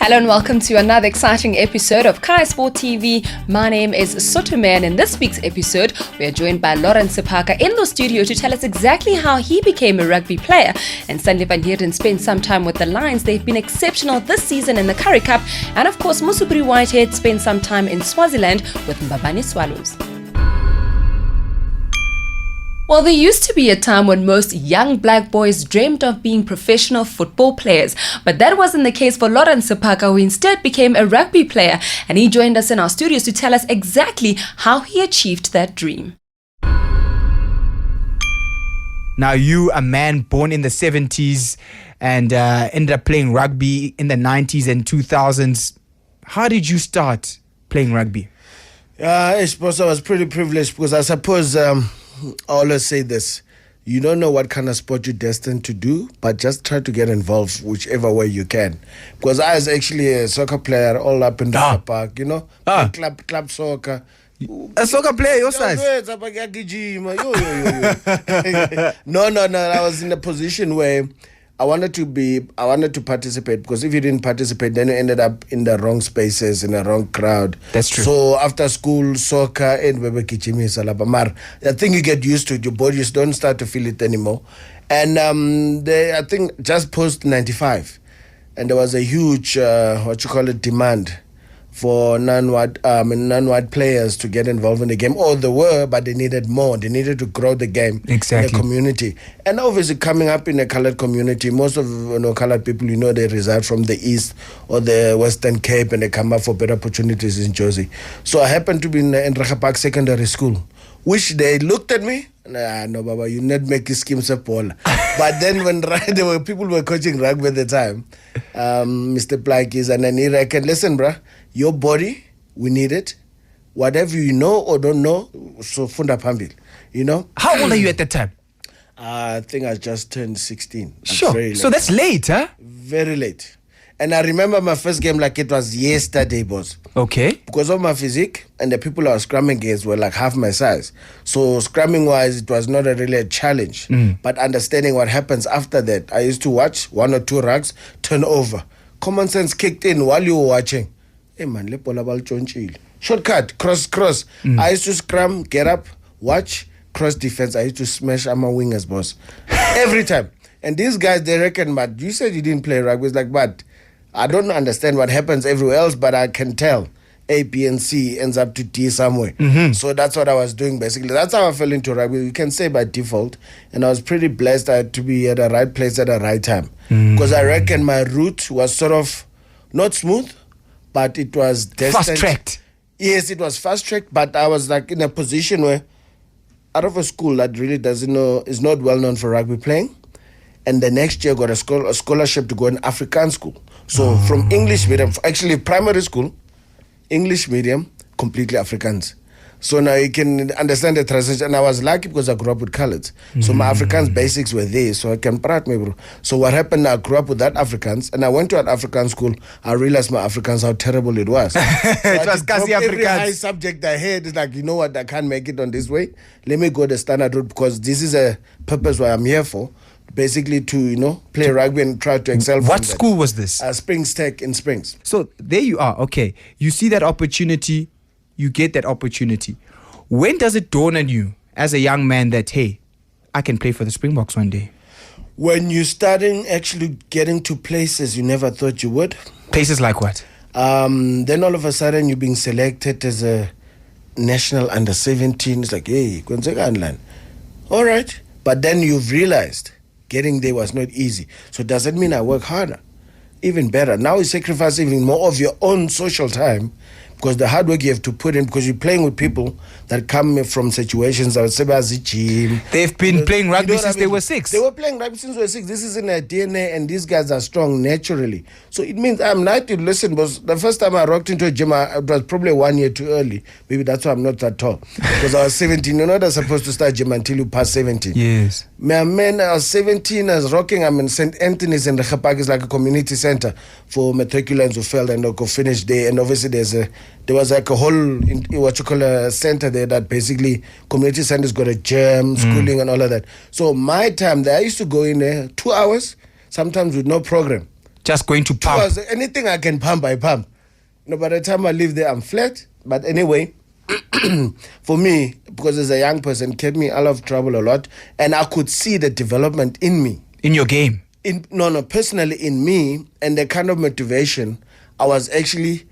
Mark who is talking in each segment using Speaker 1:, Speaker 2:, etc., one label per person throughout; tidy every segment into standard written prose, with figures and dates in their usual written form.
Speaker 1: Hello and welcome to another exciting episode of Kai Sport TV. My name is Sotume, and in this week's episode, we are joined by Lawrence Sephaka in the studio to tell us exactly how he became a rugby player. And Sandile van Heerden spent some time with the Lions. They've been exceptional this season in the Currie Cup. And of course, Mosibodi Whitehead spent some time in Swaziland with Mbabane Swallows. Well, there used to be a time when most young black boys dreamed of being professional football players. But that wasn't the case for Lawrence Sephaka, who instead became a rugby player. And he joined us in our studios to tell us exactly how he achieved that dream.
Speaker 2: Now, you, a man born in the 70s and ended up playing rugby in the 90s and 2000s. How did you start playing rugby?
Speaker 3: I suppose I was pretty privileged because I suppose... I always say this, you don't know what kind of sport you're destined to do, but just try to get involved whichever way you can. Because I was actually a soccer player all up in the park, you know, club soccer.
Speaker 2: A soccer player your size?
Speaker 3: No, I was in a position where I wanted to participate, because if you didn't participate, then you ended up in the wrong spaces, in the wrong crowd.
Speaker 2: That's true.
Speaker 3: So after school, soccer, and I think you get used to it. Your bodies don't start to feel it anymore. And I think just post 95, and there was a huge demand for non-white players to get involved in the game. Oh, they were, but they needed more. They needed to grow the game in the community. And obviously, coming up in a colored community, most of colored people, they reside from the East or the Western Cape, and they come up for better opportunities in Jersey. So I happened to be in Rugby Park Secondary School, which they looked at me. No, Baba, you not make schemes of ball. But then when there were people who were coaching rugby at the time, Mr. Plakis, and then he reckoned, listen, bruh, your body, we need it. Whatever you know or don't know, so funda pambil,
Speaker 2: How old are you at that time?
Speaker 3: I think I just turned 16.
Speaker 2: Sure. So that's late, huh?
Speaker 3: Very late. And I remember my first game like it was yesterday, boss.
Speaker 2: Okay.
Speaker 3: Because of my physique, and the people I was scrumming against were like half my size. So scrumming-wise, it was not really a challenge. But understanding what happens after that, I used to watch one or two rugs turn over. Common sense kicked in while you were watching. Hey man, shortcut, cross. I used to scrum, get up, watch, cross defense. I used to smash my wingers, boss. Every time. And these guys, they reckon, but you said you didn't play rugby. It's like, but I don't understand what happens everywhere else, but I can tell A, B, and C ends up to D somewhere. So that's what I was doing, basically. That's how I fell into rugby. You can say by default. And I was pretty blessed to be at the right place at the right time. Because I reckon my route was sort of not smooth, but it was destined.
Speaker 2: Fast-tracked.
Speaker 3: Yes, it was fast-tracked, but I was like in a position where out of a school that really is not well known for rugby playing. And the next year got a scholarship to go in African school. So from English medium, actually primary school, English medium, completely Afrikaans. So now you can understand the transition. And I was lucky because I grew up with colours. So my Afrikaans basics were there, so I can prat me, bro. So what happened, I grew up with that Afrikaans, and I went to an African school. I realized my Afrikaans, how terrible it was. So
Speaker 2: it was Kasi Afrikaans.
Speaker 3: Every high subject I had, it's like, you know what, I can't make it on this way. Let me go the standard route, because this is a purpose what I'm here for. Basically to, play rugby and try to excel.
Speaker 2: What school was this?
Speaker 3: Springs Tech in Springs.
Speaker 2: So there you are. Okay. You see that opportunity. You get that opportunity. When does it dawn on you as a young man that, hey, I can play for the Springboks one day?
Speaker 3: When you're starting actually getting to places you never thought you would.
Speaker 2: Places like what?
Speaker 3: Then all of a sudden you're being selected as a national under-17. It's like, hey, all right. But then you've realized getting there was not easy. So does it mean I work harder? Even better. Now you sacrifice even more of your own social time, because the hard work you have to put in, because you're playing with people that come from situations, I would say, as a gym.
Speaker 2: They've been playing rugby since they were 6.
Speaker 3: They were playing rugby since they were 6. This is in their DNA, and these guys are strong naturally. So it means I'm not to listen, but the first time I rocked into a gym, it was probably 1 year too early. Maybe that's why I'm not that tall. Because I was 17. You're not supposed to start gym until you pass 17.
Speaker 2: Yes.
Speaker 3: Man, I was 17, I was rocking. I'm in St. Anthony's, and the Rugby Park is like a community center for matriculants who failed and go finish there. And obviously there was like a whole center there that basically community centers got a gym, schooling and all of that. So my time there, I used to go in there 2 hours, sometimes with no program.
Speaker 2: Just going to pump.
Speaker 3: Because anything I can pump, I pump. By the time I leave there, I'm flat. But anyway, for me, because as a young person, kept me out of trouble a lot. And I could see the development in me.
Speaker 2: In your game?
Speaker 3: Personally in me, and the kind of motivation I was actually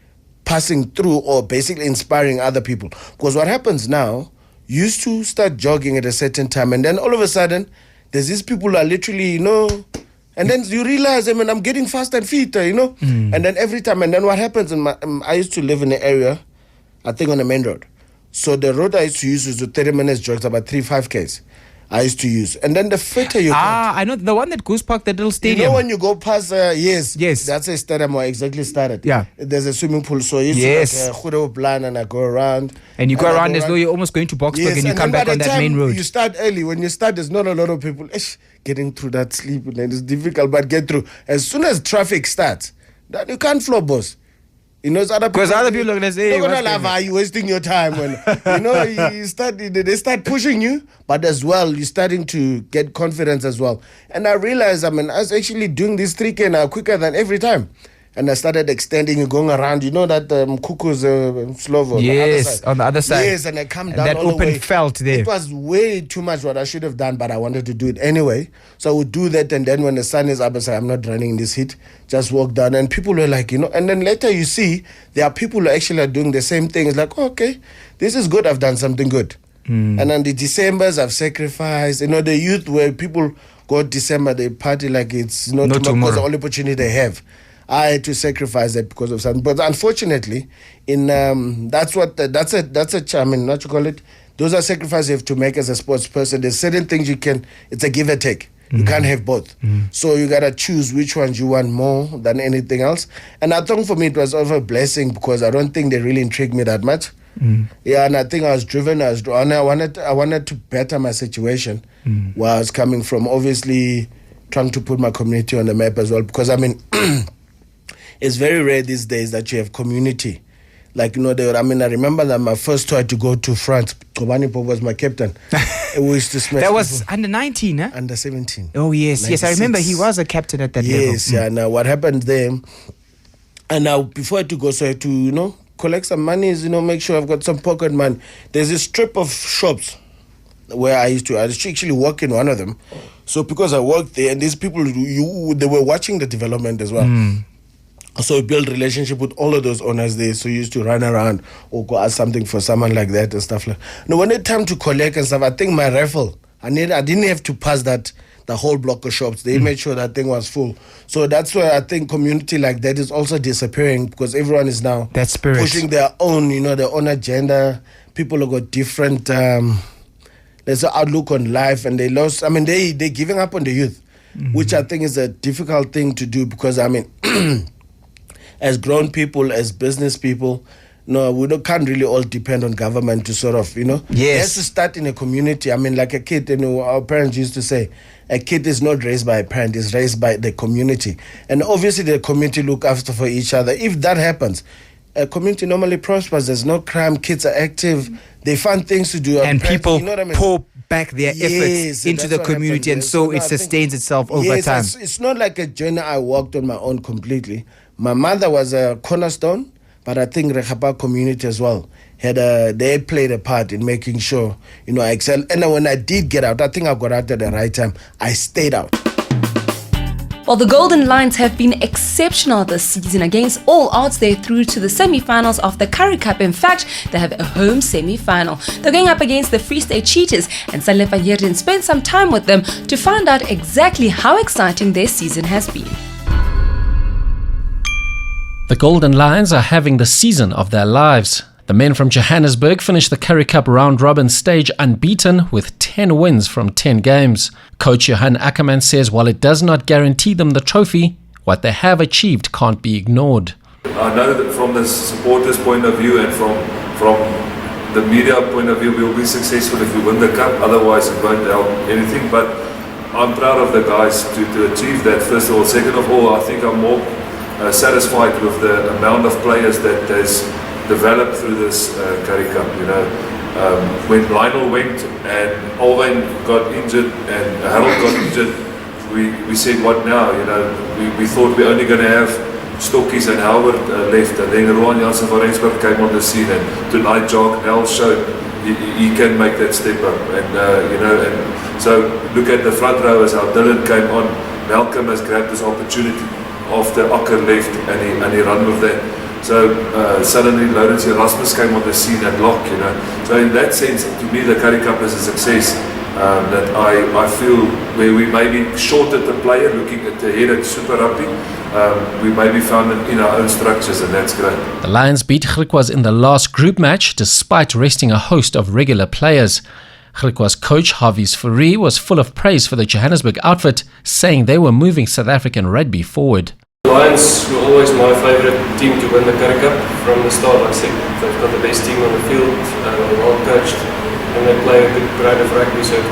Speaker 3: passing through, or basically inspiring other people. Because what happens now, you used to start jogging at a certain time, and then all of a sudden, there's these people who are literally, and then you realize, I'm getting faster and fitter, And then every time, and then what happens, I used to live in an area, I think on a main road. So the road I used to use was the 30 minutes jogs, about 3-5Ks. I used to use. And then the fitter you got.
Speaker 2: I know the one that goes past the little stadium.
Speaker 3: When you go past, yes. That's a stadium where I exactly started.
Speaker 2: Yeah.
Speaker 3: There's a swimming pool. So I used to like plan and I go around.
Speaker 2: And you go around as though you're almost going to Boxburg and you come back on that main road.
Speaker 3: You start early. When you start, there's not a lot of people. Getting through that sleep, and it's difficult, but get through. As soon as traffic starts, that you can't flow, boss. It's other people.
Speaker 2: Because other people are going to say,
Speaker 3: they're gonna laugh, are you wasting your time? When they start pushing you, but as well, you're starting to get confidence as well. And I realized, I was actually doing this 3K now quicker than every time. And I started extending and going around. That Kuku's Slovo.
Speaker 2: Yes, on the other side.
Speaker 3: Yes, and I come down
Speaker 2: that
Speaker 3: all
Speaker 2: open
Speaker 3: the way.
Speaker 2: felt there.
Speaker 3: It was way too much what I should have done, but I wanted to do it anyway. So I would do that, and then when the sun is up, I say, I'm not running in this heat. Just walk down. And people were like, and then later you see, there are people who actually are doing the same thing. It's like, okay, this is good. I've done something good. And then the Decembers I've sacrificed. The youth where people go December, they party like it's not tomorrow because the only opportunity they have. I had to sacrifice that because of something. But unfortunately, that's what you call it. Those are sacrifices you have to make as a sports person. There's certain things it's a give and take. You can't have both. So you got to choose which ones you want more than anything else. And I think for me, it was also a blessing because I don't think they really intrigued me that much. Yeah, and I think I was driven. And I wanted to better my situation where I was coming from. Obviously, trying to put my community on the map as well. Because, it's very rare these days that you have community. Like, I remember that my first tour to go to France, Mbabane was my captain. We used to smash
Speaker 2: that was people. Under 19, huh?
Speaker 3: Under 17.
Speaker 2: Oh, yes. 96. Yes, I remember he was a captain at that level.
Speaker 3: Yes, yeah. Now, what happened there, and now, before I had to go, so I had to, collect some money, make sure I've got some pocket money. There's a strip of shops where I used to actually work in one of them. So, because I worked there, and these people, they were watching the development as well. So we built relationship with all of those owners there. So you used to run around or go ask something for someone like that and stuff like that. Now, when it time to collect and stuff, I think my raffle, I didn't have to pass the whole block of shops. They made sure that thing was full. So that's why I think community like that is also disappearing because everyone is now pushing their own, their own agenda. People have got different, there's an outlook on life and they're giving up on the youth, which I think is a difficult thing to do because, as grown people, as business people, we can't really all depend on government to sort of, Yes. It has to start in a community. Like a kid, our parents used to say, a kid is not raised by a parent, it's raised by the community. And obviously the community look after for each other. If that happens, a community normally prospers. There's no crime, kids are active, they find things to do.
Speaker 2: And people pour back their efforts into the community and so it sustains itself over time.
Speaker 3: It's not like a journey I walked on my own completely. My mother was a cornerstone, but I think the Rekapa community as well they played a part in making sure, I excel. And when I did get out, I think I got out at the right time. I stayed out.
Speaker 1: Well, the Golden Lions have been exceptional this season. Against all odds, they're through to the semi-finals of the Currie Cup. In fact, they have a home semi-final. They're going up against the Free State Cheetahs, and Sandile van Heerden spent some time with them to find out exactly how exciting their season has been.
Speaker 4: The Golden Lions are having the season of their lives. The men from Johannesburg finished the Currie Cup round-robin stage unbeaten with 10 wins from 10 games. Coach Johan Ackerman says while it does not guarantee them the trophy, what they have achieved can't be ignored.
Speaker 5: I know that from the supporters' point of view and from the media point of view, we'll be successful if we win the cup, otherwise it won't help anything. But I'm proud of the guys to achieve that, first of all. Second of all, I think I'm more satisfied with the amount of players that has developed through this Currie Cup. When Lionel went and Alwyn got injured and Harold got injured, we said, what now? You know, we thought we're only going to have Stokkies and Howard left, and then Rowan Jansen van Rensburg came on the scene, and tonight Jacques Nel showed he can make that step up, and you know, and so look at the front rowers, how Dylan came on. Malcolm has grabbed this opportunity after Akker left, and he ran with that. So suddenly Lawrence Erasmus came on the scene at lock, you know. So in that sense, to me, the Currie Cup is a success. That I feel where we maybe shorted the player, looking at the head at Super Rugby, we maybe found it in our own structures, and that's great.
Speaker 4: The Lions beat Griquas in the last group match despite resting a host of regular players. Griquas coach Havies Fourie was full of praise for the Johannesburg outfit, saying they were moving South African rugby forward.
Speaker 6: Lions were always my favourite team to win the Currie Cup from the start. I said they've got the best team on the field, well coached, and they play a good brand of rugby, so it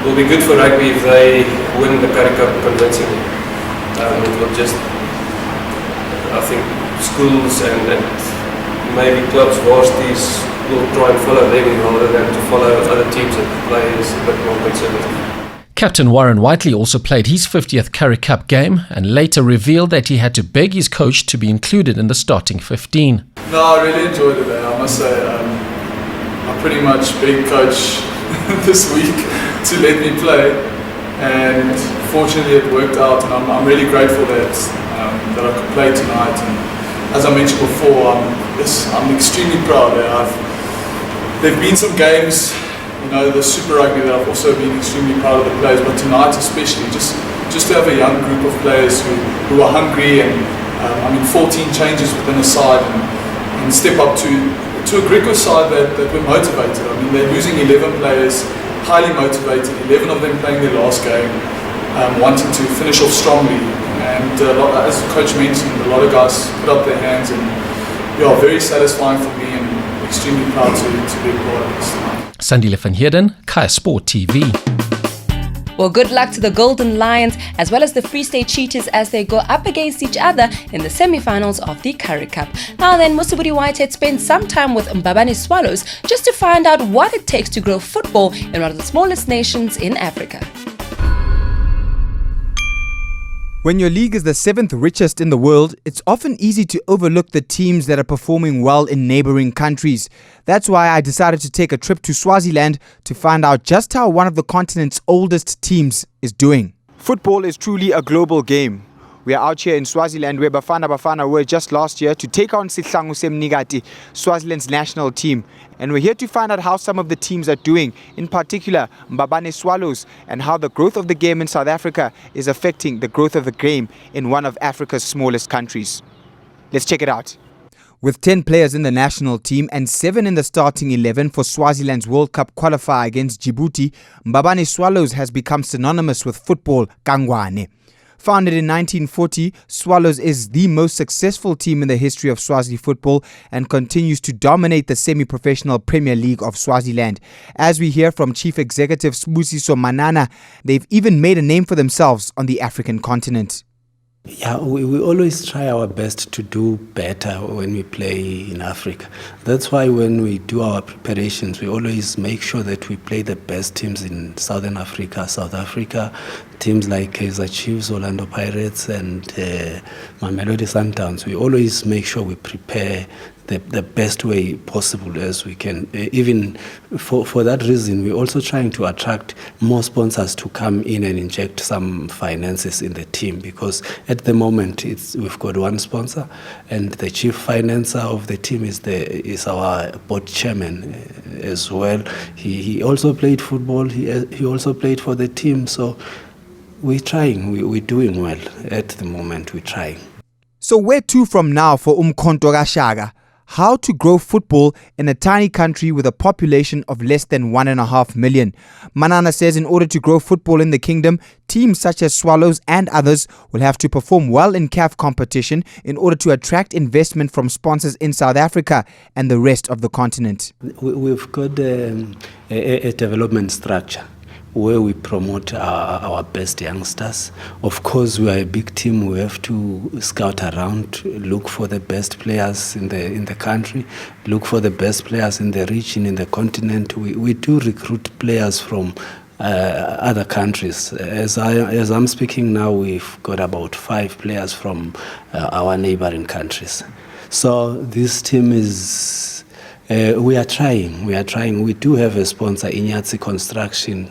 Speaker 6: will be good for rugby if they win the Currie Cup convincingly. It will just, I think, schools and maybe clubs, varsities will try and follow them rather than to follow other teams that play a bit more conservative.
Speaker 4: Captain Warren Whiteley also played his 50th Currie Cup game and later revealed that he had to beg his coach to be included in the starting 15.
Speaker 7: No, I really enjoyed it there. I must say, I pretty much begged coach this week to let me play, and fortunately it worked out, and I'm really grateful that I could play tonight. And as I mentioned before, I'm extremely proud that there've been some games, you know, the Super Rugby, that I've also been extremely proud of the players, but tonight especially, just to have a young group of players who are hungry, and 14 changes within a side, and step up to a Griquas side that were motivated. I mean, they're losing 11 players, highly motivated, 11 of them playing their last game, wanting to finish off strongly, and as the coach mentioned, a lot of guys put up their hands, and yeah, very satisfying for me, and extremely proud to be a part of this tonight.
Speaker 4: Sandile van Heerden, Kaya Sport TV.
Speaker 1: Well, good luck to the Golden Lions as well as the Free State Cheetahs as they go up against each other in the semi-finals of the Currie Cup. Now then, Mosibodi Whitehead spent some time with Mbabane Swallows just to find out what it takes to grow football in one of the smallest nations in Africa.
Speaker 2: When your league is the 7th richest in the world, it's often easy to overlook the teams that are performing well in neighboring countries. That's why I decided to take a trip to Swaziland to find out just how one of the continent's oldest teams is doing. Football is truly a global game. We are out here in Swaziland where Bafana were just last year to take on Sihlangu Semnigati, Swaziland's national team. And we're here to find out how some of the teams are doing, in particular Mbabane Swallows, and how the growth of the game in South Africa is affecting the growth of the game in one of Africa's smallest countries. Let's check it out. With 10 players in the national team and 7 in the starting 11 for Swaziland's World Cup qualifier against Djibouti, Mbabane Swallows has become synonymous with football Kangwane. Founded in 1940, Swallows is the most successful team in the history of Swazi football and continues to dominate the semi-professional Premier League of Swaziland. As we hear from Chief Executive Sbusiso Manana, they've even made a name for themselves on the African continent.
Speaker 8: Yeah, we always try our best to do better when we play in Africa. That's why when we do our preparations, we always make sure that we play the best teams in Southern Africa, South Africa, teams like Kaizer Chiefs, Orlando Pirates, and Mamelodi Sundowns. We always make sure we prepare the best way possible as we can. Even for that reason, we're also trying to attract more sponsors to come in and inject some finances in the team, because at the moment we've got one sponsor, and the chief financer of the team is our board chairman as well. He also played football. He also played for the team. So we're trying. We're doing well at the moment. We're trying.
Speaker 2: So where to from now for Umkhonto kaShaka? How to grow football in a tiny country with a population of less than 1.5 million. Manana says in order to grow football in the kingdom, teams such as Swallows and others will have to perform well in CAF competition in order to attract investment from sponsors in South Africa and the rest of the continent.
Speaker 8: We've got a development structure where we promote our best youngsters. Of course, we are a big team. We have to scout around, look for the best players in the country, look for the best players in the region, in the continent. We do recruit players from other countries. As I'm speaking now, we've got about 5 players from our neighboring countries. So this team is, we are trying. We do have a sponsor, Inyatsi Construction,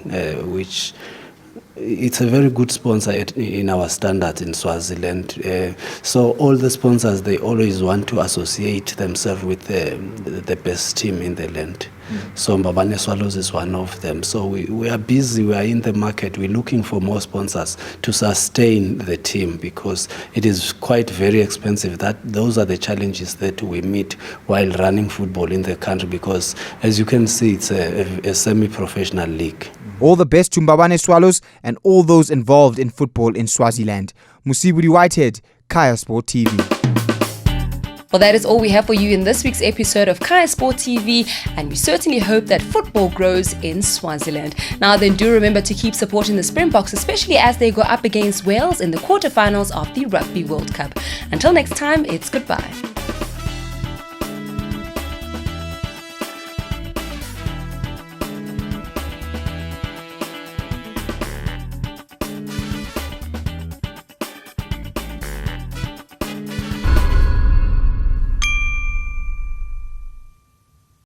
Speaker 8: which it's a very good sponsor in our standards in Swaziland. So all the sponsors, they always want to associate themselves with the best team in the land. So Mbabane Swallows is one of them. So we are busy, we are in the market, we're looking for more sponsors to sustain the team, because it is quite very expensive. Those are the challenges that we meet while running football in the country, because as you can see, it's a semi-professional league.
Speaker 2: All the best to Mbabane Swallows and all those involved in football in Swaziland. Mosibodi Whitehead, Kaya Sport TV.
Speaker 1: Well, that is all we have for you in this week's episode of Kaya Sport TV, and we certainly hope that football grows in Swaziland. Now then, do remember to keep supporting the Springboks, especially as they go up against Wales in the quarterfinals of the Rugby World Cup. Until next time, it's goodbye.